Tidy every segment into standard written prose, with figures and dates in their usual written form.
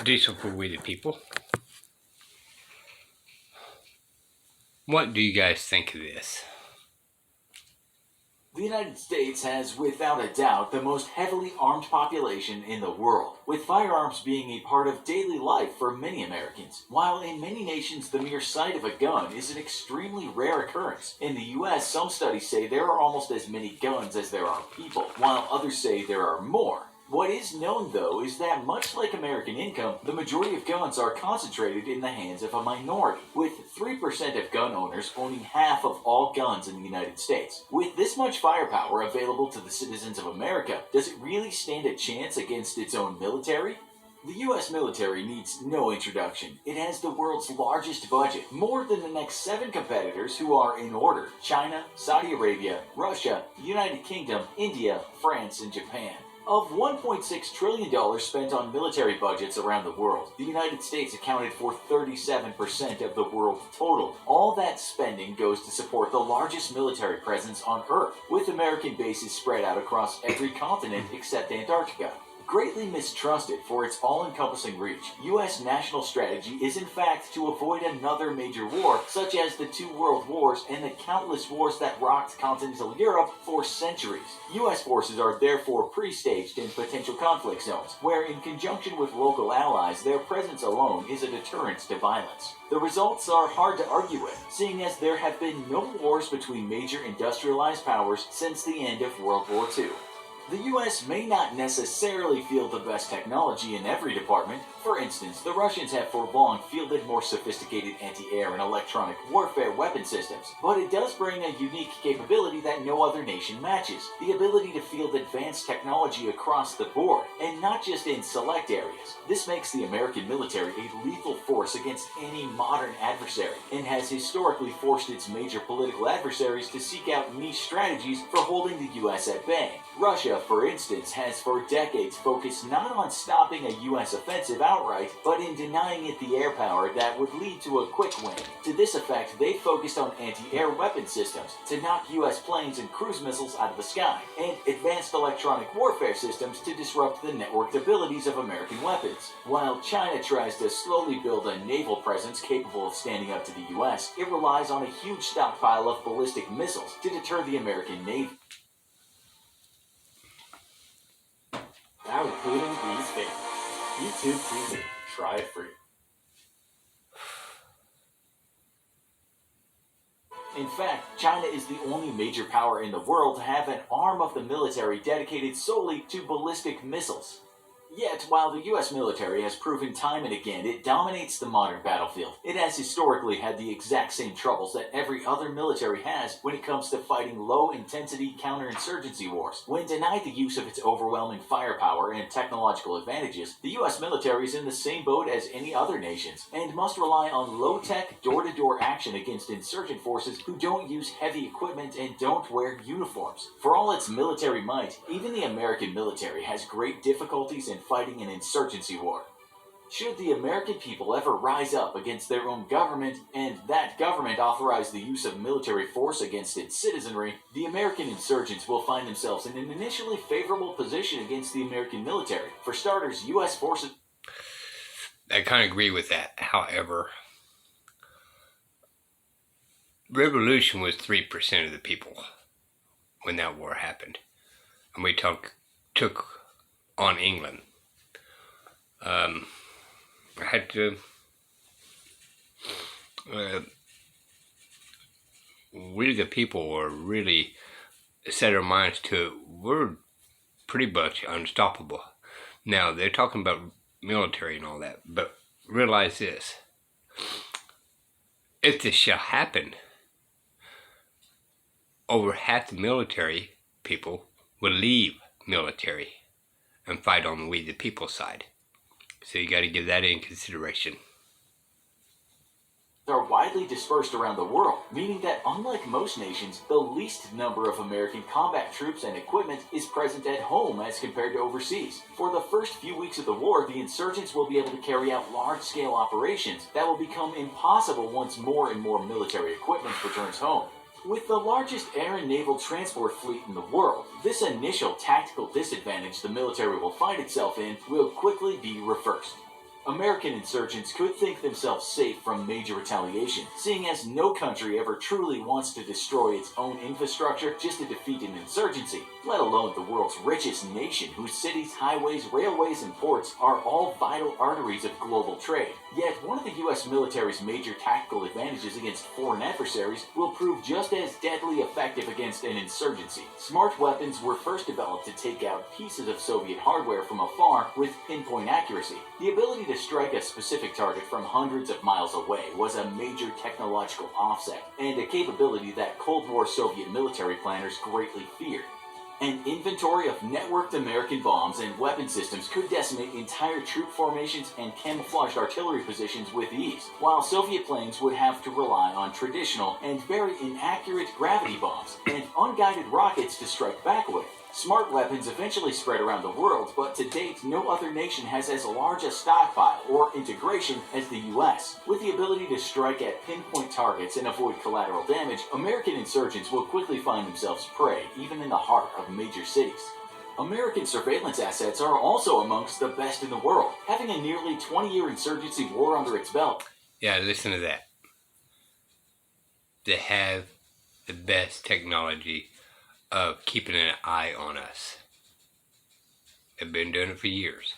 do something for we the people. What do you guys think of this? The United States has, without a doubt, the most heavily armed population in the world, with firearms being a part of daily life for many Americans. While in many nations the mere sight of a gun is an extremely rare occurrence, in the US some studies say there are almost as many guns as there are people, while others say there are more. What is known, though, is that much like American income, the majority of guns are concentrated in the hands of a minority, with 3% of gun owners owning half of all guns in the United States. With this much firepower available to the citizens of America, does it really stand a chance against its own military? The US military needs no introduction. It has the world's largest budget, more than the next 7 competitors who are in order: China, Saudi Arabia, Russia, United Kingdom, India, France, and Japan. Of $1.6 trillion spent on military budgets around the world, the United States accounted for 37% of the world's total. All that spending goes to support the largest military presence on Earth, with American bases spread out across every continent except Antarctica. Greatly mistrusted for its all-encompassing reach, U.S. national strategy is in fact to avoid another major war, such as the 2 world wars and the countless wars that rocked continental Europe for centuries. U.S. forces are therefore pre-staged in potential conflict zones, where in conjunction with local allies, their presence alone is a deterrent to violence. The results are hard to argue with, seeing as there have been no wars between major industrialized powers since the end of World War II. The US may not necessarily field the best technology in every department. For instance, the Russians have for long fielded more sophisticated anti-air and electronic warfare weapon systems, but it does bring a unique capability that no other nation matches: the ability to field advanced technology across the board, and not just in select areas. This makes the American military a lethal force against any modern adversary, and has historically forced its major political adversaries to seek out niche strategies for holding the US at bay. Russia, for instance, has for decades focused not on stopping a US offensive outright, but in denying it the air power that would lead to a quick win. To this effect, they focused on anti-air weapon systems to knock US planes and cruise missiles out of the sky, and advanced electronic warfare systems to disrupt the networked abilities of American weapons. While China tries to slowly build a naval presence capable of standing up to the US, it relies on a huge stockpile of ballistic missiles to deter the American Navy. Now including these things. YouTube TV. Try it free. In fact, China is the only major power in the world to have an arm of the military dedicated solely to ballistic missiles. Yet, while the US military has proven time and again it dominates the modern battlefield, it has historically had the exact same troubles that every other military has when it comes to fighting low-intensity counterinsurgency wars. When denied the use of its overwhelming firepower and technological advantages, the US military is in the same boat as any other nations, and must rely on low-tech, door-to-door action against insurgent forces who don't use heavy equipment and don't wear uniforms. For all its military might, even the American military has great difficulties in fighting an insurgency war. Should the American people ever rise up against their own government, and that government authorize the use of military force against its citizenry, the American insurgents will find themselves in an initially favorable position against the American military. For starters, U.S. forces... I kind of agree with that. However, revolution was 3% of the people when that war happened. And we took on England. I had to we the people were really set our minds to, we're pretty much unstoppable. Now they're talking about military and all that, but realize this: if this shall happen, over half the military people will leave military and fight on the we the people side. So you got to give that in consideration. Are widely dispersed around the world, meaning that unlike most nations, the least number of American combat troops and equipment is present at home as compared to overseas. For the first few weeks of the war, the insurgents will be able to carry out large-scale operations that will become impossible once more and more military equipment returns home. With the largest air and naval transport fleet in the world, this initial tactical disadvantage the military will find itself in will quickly be reversed. American insurgents could think themselves safe from major retaliation, seeing as no country ever truly wants to destroy its own infrastructure just to defeat an insurgency, let alone the world's richest nation whose cities, highways, railways, and ports are all vital arteries of global trade. Yet, one of the US military's major tactical advantages against foreign adversaries will prove just as deadly effective against an insurgency. Smart weapons were first developed to take out pieces of Soviet hardware from afar with pinpoint accuracy. The ability to strike a specific target from hundreds of miles away was a major technological offset, and a capability that Cold War Soviet military planners greatly feared. An inventory of networked American bombs and weapon systems could decimate entire troop formations and camouflaged artillery positions with ease, while Soviet planes would have to rely on traditional and very inaccurate gravity bombs and unguided rockets to strike back with. Smart weapons eventually spread around the world, but to date, no other nation has as large a stockpile or integration as the US. With the ability to strike at pinpoint targets and avoid collateral damage, American insurgents will quickly find themselves prey, even in the heart of major cities. American surveillance assets are also amongst the best in the world, having a nearly 20-year insurgency war under its belt. Yeah, listen to that. They have the best technology of keeping an eye on us. They've been doing it for years.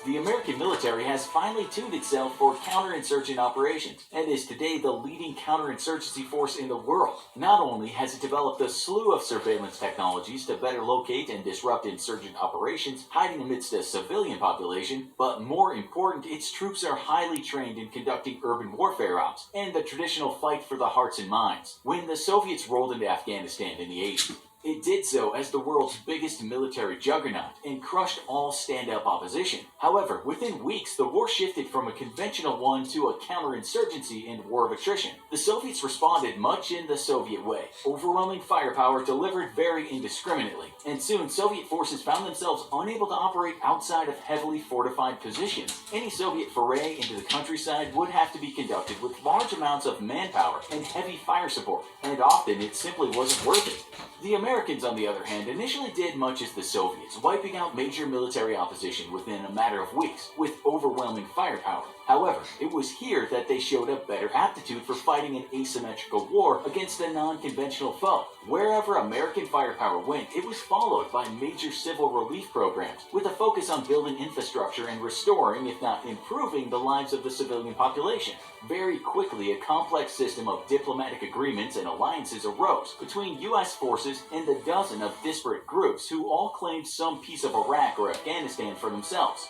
The American military has finally tuned itself for counterinsurgent operations and is today the leading counterinsurgency force in the world. Not only has it developed a slew of surveillance technologies to better locate and disrupt insurgent operations hiding amidst a civilian population, but more important, its troops are highly trained in conducting urban warfare ops and the traditional fight for the hearts and minds. When the Soviets rolled into Afghanistan in the 80s, it did so as the world's biggest military juggernaut and crushed all stand-up opposition. However, within weeks, the war shifted from a conventional one to a counterinsurgency and war of attrition. The Soviets responded much in the Soviet way. Overwhelming firepower delivered very indiscriminately, and soon Soviet forces found themselves unable to operate outside of heavily fortified positions. Any Soviet foray into the countryside would have to be conducted with large amounts of manpower and heavy fire support, and often it simply wasn't worth it. The Americans, on the other hand, initially did much as the Soviets, wiping out major military opposition within a matter of weeks, with overwhelming firepower. However, it was here that they showed a better aptitude for fighting an asymmetrical war against a non-conventional foe. Wherever American firepower went, it was followed by major civil relief programs, with a focus on building infrastructure and restoring, if not improving, the lives of the civilian population. Very quickly, a complex system of diplomatic agreements and alliances arose between U.S. forces and a dozen of disparate groups who all claimed some piece of Iraq or Afghanistan for themselves.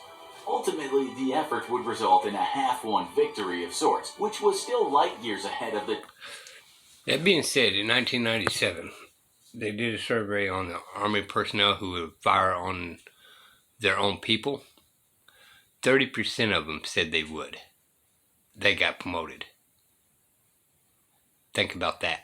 Ultimately, the effort would result in a half-won victory of sorts, which was still light years ahead of the... That being said, in 1997, they did a survey on the Army personnel who would fire on their own people. 30% of them said they would. They got promoted. Think about that.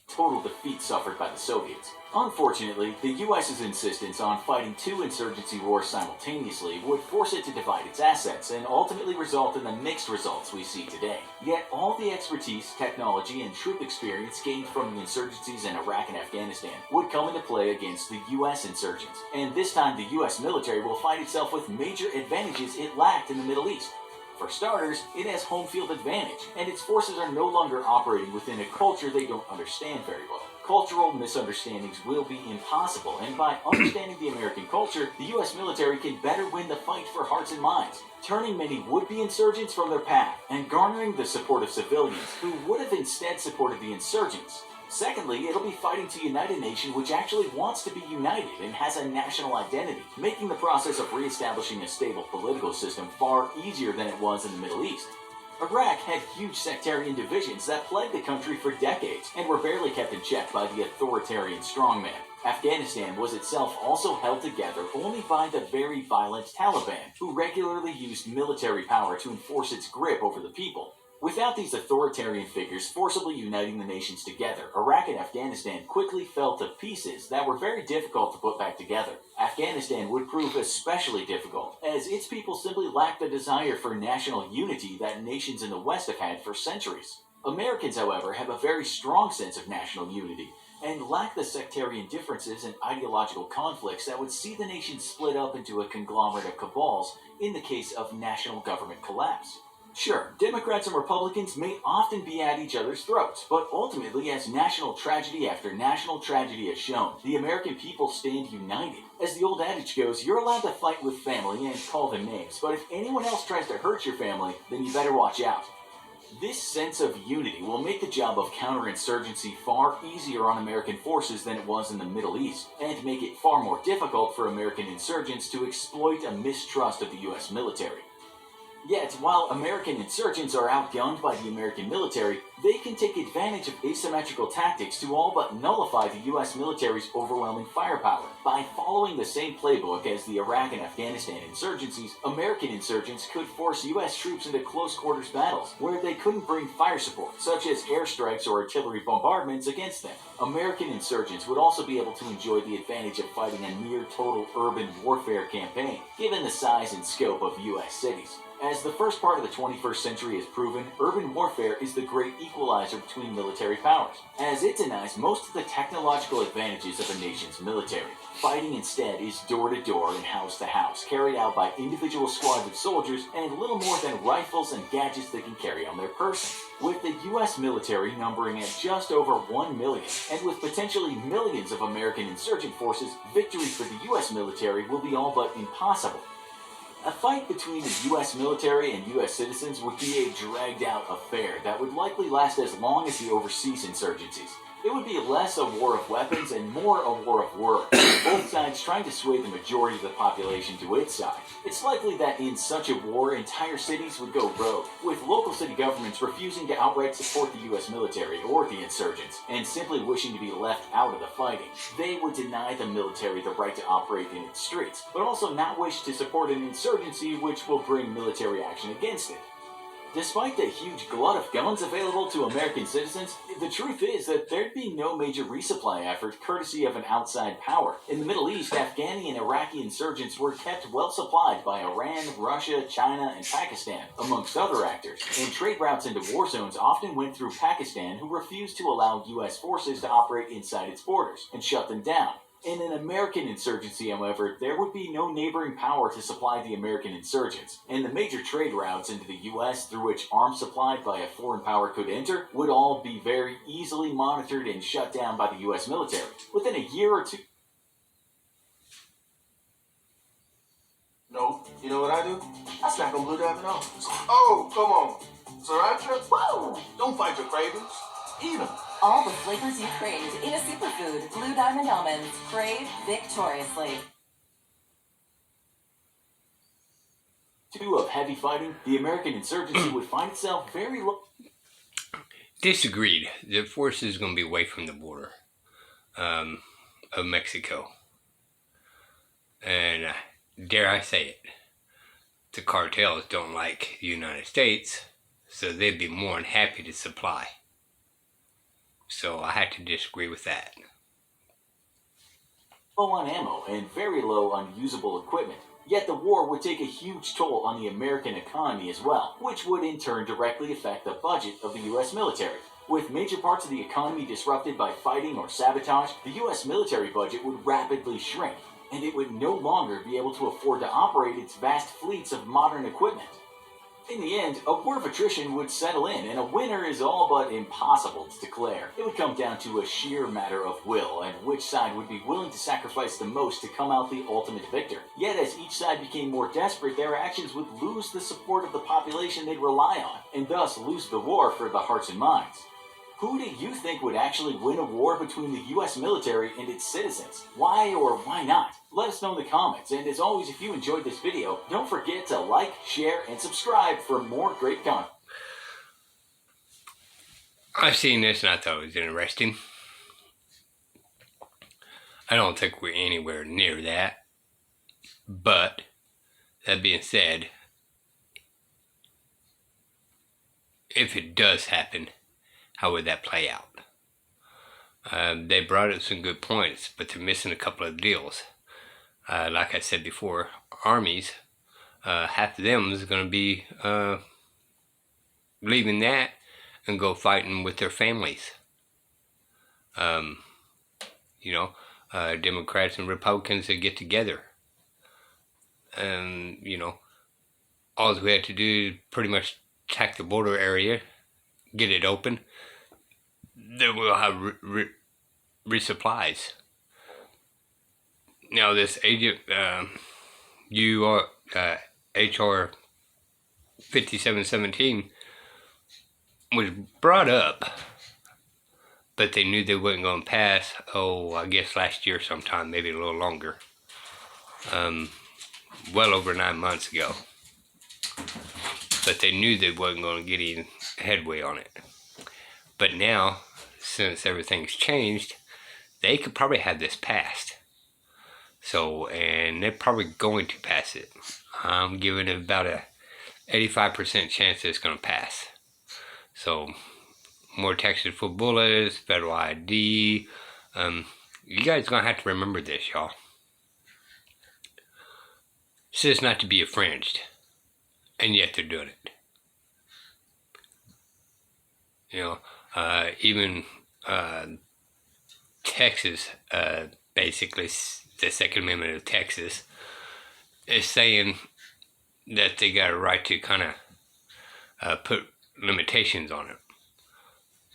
Total defeat suffered by the Soviets. Unfortunately, the U.S.'s insistence on fighting two insurgency wars simultaneously would force it to divide its assets and ultimately result in the mixed results we see today. Yet all the expertise, technology, and troop experience gained from the insurgencies in Iraq and Afghanistan would come into play against the U.S. insurgents, and this time the U.S. military will find itself with major advantages it lacked in the Middle East. For starters, it has home field advantage, and its forces are no longer operating within a culture they don't understand very well. Cultural misunderstandings will be impossible, and by understanding the American culture, the U.S. military can better win the fight for hearts and minds, turning many would-be insurgents from their path and garnering the support of civilians who would have instead supported the insurgents. Secondly, it'll be fighting to unite a nation which actually wants to be united and has a national identity, making the process of re-establishing a stable political system far easier than it was in the Middle East. Iraq had huge sectarian divisions that plagued the country for decades and were barely kept in check by the authoritarian strongman. Afghanistan was itself also held together only by the very violent Taliban, who regularly used military power to enforce its grip over the people. Without these authoritarian figures forcibly uniting the nations together, Iraq and Afghanistan quickly fell to pieces that were very difficult to put back together. Afghanistan would prove especially difficult, as its people simply lacked the desire for national unity that nations in the West have had for centuries. Americans, however, have a very strong sense of national unity, and lack the sectarian differences and ideological conflicts that would see the nation split up into a conglomerate of cabals in the case of national government collapse. Sure, Democrats and Republicans may often be at each other's throats, but ultimately, as national tragedy after national tragedy has shown, the American people stand united. As the old adage goes, you're allowed to fight with family and call them names, but if anyone else tries to hurt your family, then you better watch out. This sense of unity will make the job of counterinsurgency far easier on American forces than it was in the Middle East, and make it far more difficult for American insurgents to exploit a mistrust of the U.S. military. Yet, while American insurgents are outgunned by the American military, they can take advantage of asymmetrical tactics to all but nullify the U.S. military's overwhelming firepower. By following the same playbook as the Iraq and Afghanistan insurgencies, American insurgents could force U.S. troops into close-quarters battles, where they couldn't bring fire support, such as airstrikes or artillery bombardments, against them. American insurgents would also be able to enjoy the advantage of fighting a near-total urban warfare campaign, given the size and scope of U.S. cities. As the first part of the 21st century has proven, urban warfare is the great equalizer between military powers, as it denies most of the technological advantages of a nation's military. Fighting instead is door-to-door and house-to-house, carried out by individual squads of soldiers and little more than rifles and gadgets they can carry on their person. With the U.S. military numbering at just over 1 million, and with potentially millions of American insurgent forces, victory for the U.S. military will be all but impossible. A fight between the U.S. military and U.S. citizens would be a dragged-out affair that would likely last as long as the overseas insurgencies. It would be less a war of weapons and more a war of words, both sides trying to sway the majority of the population to its side. It's likely that in such a war, entire cities would go rogue, with local city governments refusing to outright support the U.S. military or the insurgents, and simply wishing to be left out of the fighting. They would deny the military the right to operate in its streets, but also not wish to support an insurgency which will bring military action against it. Despite the huge glut of guns available to American citizens, the truth is that there'd be no major resupply effort courtesy of an outside power. In the Middle East, Afghani and Iraqi insurgents were kept well supplied by Iran, Russia, China, and Pakistan, amongst other actors, and trade routes into war zones often went through Pakistan, who refused to allow U.S. forces to operate inside its borders, and shut them down. In an American insurgency, however, there would be no neighboring power to supply the American insurgents, and the major trade routes into the U.S. through which arms supplied by a foreign power could enter would all be very easily monitored and shut down by the U.S. military. Within a year or two... No, you know what I do? I snack on Blue Diamond Almonds. Oh, come on. Sriracha? Whoa! Don't fight your cravings. Eat them. All the flavors you crave in a superfood. Blue Diamond Almonds. Crave victoriously. Of heavy fighting, the American insurgency would find itself very low. Disagreed. The force is going to be away from the border of Mexico. And dare I say it, the cartels don't like the United States, so they'd be more than happy to supply. So I had to disagree with that. Low on ammo and very low on usable equipment. Yet the war would take a huge toll on the American economy as well, which would in turn directly affect the budget of the U.S. military. With major parts of the economy disrupted by fighting or sabotage, the U.S. military budget would rapidly shrink, and it would no longer be able to afford to operate its vast fleets of modern equipment. In the end, a war of attrition would settle in, and a winner is all but impossible to declare. It would come down to a sheer matter of will, and which side would be willing to sacrifice the most to come out the ultimate victor. Yet as each side became more desperate, their actions would lose the support of the population they'd rely on, and thus lose the war for the hearts and minds. Who do you think would actually win a war between the U.S. military and its citizens? Why or why not? Let us know in the comments, and as always, if you enjoyed this video, don't forget to like, share, and subscribe for more great content. I've seen this and I thought it was interesting. I don't think we're anywhere near that. But, that being said, if it does happen, how would that play out? They brought up some good points, but they're missing a couple of deals. Like I said before, armies, half of them is going to be leaving that and go fighting with their families. You know, Democrats and Republicans that get together. And, you know, all we had to do is pretty much attack the border area, get it open. Then we'll have resupplies. Now this agent, HR 5717 was brought up, but they knew they wasn't going to pass, I guess last year sometime, maybe a little longer. Well over 9 months ago. But they knew they wasn't going to get any headway on it. But now, since everything's changed, they could probably have this passed. So, and they're probably going to pass it. I'm giving it about a 85% chance that it's going to pass. So, more Texas for bullets, federal ID. You guys are going to have to remember this, y'all. It says not to be infringed. And yet they're doing it. You know, even Texas, basically, the Second Amendment of Texas, is saying that they got a right to kind of put limitations on it.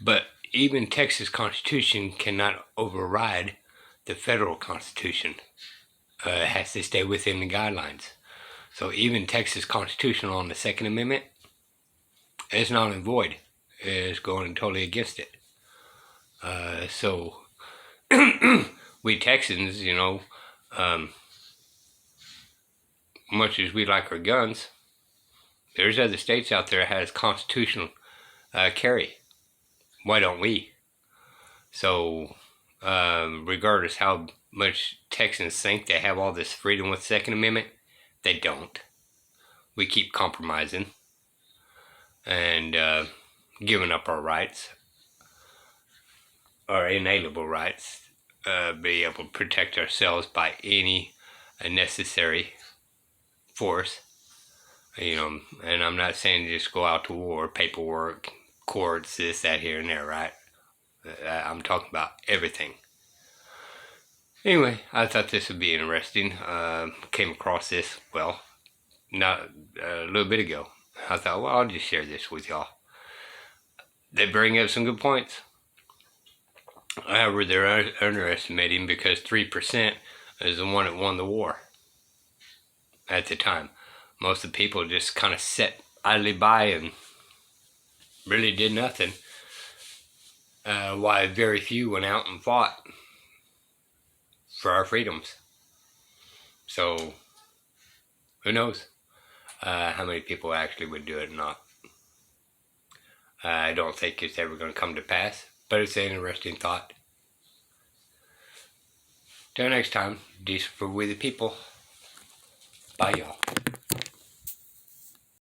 But even Texas Constitution cannot override the federal Constitution. It has to stay within the guidelines. So even Texas Constitution on the Second Amendment is not in void. It's going totally against it. So we Texans, you know, much as we like our guns, there's other states out there that has constitutional carry. Why don't we? So regardless how much Texans think they have all this freedom with Second Amendment, they don't. We keep compromising and giving up our rights, our inalienable rights, be able to protect ourselves by any necessary force. You know, and I'm not saying just go out to war, paperwork, courts, this, that, here, and there, right? I'm talking about everything. Anyway, I thought this would be interesting. Came across this, well, not a little bit ago. I thought, well, I'll just share this with y'all. They bring up some good points. However, they're underestimating because 3% is the one that won the war at the time. Most of the people just kind of sat idly by and really did nothing. While very few went out and fought for our freedoms. So, who knows how many people actually would do it or not. I don't think it's ever going to come to pass, but it's an interesting thought. Till next time, decent for we the people. Bye, y'all.